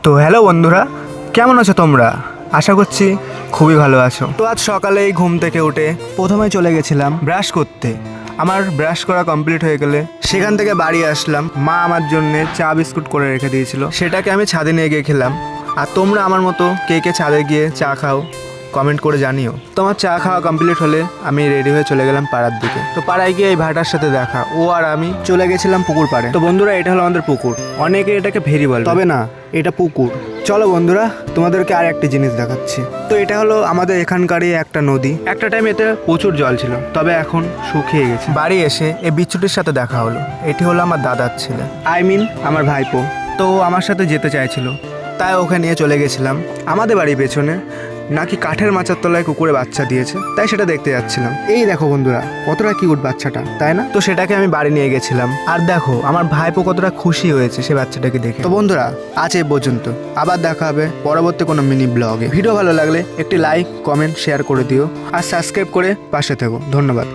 তো হ্যালো বন্ধুরা, কেমন আছো তোমরা? আশা করছি খুবই ভালো আছো। তো আজ সকালেই ঘুম থেকে উঠে প্রথমে চলে গেছিলাম ব্রাশ করতে। আমার ব্রাশ করা কমপ্লিট হয়ে গেলে সেখান থেকে বাড়ি আসলাম। মা আমার জন্য চা বিস্কুট করে রেখে দিয়েছিল, সেটাকে আমি ছাদে নিয়ে গিয়ে খেলাম। আর তোমরা আমার মতো কে কে ছাদে গিয়ে চা খাও কমেন্ট করে জানিও। তোমার চা খাওয়া কমপ্লিট হলে আমি রেডি হয়ে চলে গেলাম পাড়ার দিকে। তো পাড়ায় গিয়ে এই ভাটার সাথে দেখা, ও আর আমি চলে গেছিলাম পুকুর পাড়ে। তো বন্ধুরা, এটা হলো আমাদের পুকুর। অনেকে এটাকে ভেরি বলে, তবে না, এটা পুকুর। চলো বন্ধুরা, তোমাদেরকে আর একটা জিনিস দেখাচ্ছি। তো এটা হলো আমাদের এখানকারই একটা নদী। একটা টাইম এতে প্রচুর জল ছিল, তবে এখন শুকিয়ে গেছে। বাড়ি এসে এই বিচ্ছুটির সাথে দেখা হলো। এটি হলো আমার দাদার ছেলে, আমার ভাইপো। তো ও আমার সাথে যেতে চাইছিল, তাই ওকে নিয়ে চলে গেছিলাম। আমাদের বাড়ির পেছনে নাকি কাঠের মাচার তলায় কুকুরে বাচ্চা দিয়েছে, তাই সেটা দেখতে যাচ্ছিলাম। এই দেখো বন্ধুরা, কতটা কিউট বাচ্চাটা, তাই না? তো সেটাকে আমি বাড়ি নিয়ে গেছিলাম। আর দেখো আমার ভাইপো কতটা খুশি হয়েছে সে বাচ্চাটাকে দেখে। তো বন্ধুরা, আজ এই পর্যন্ত। আবার দেখা হবে পরবর্তী কোনো মিনি ব্লগে। ভিডিও ভালো লাগলে একটি লাইক, কমেন্ট, শেয়ার করে দিও আর সাবস্ক্রাইব করে পাশে থেকো। ধন্যবাদ।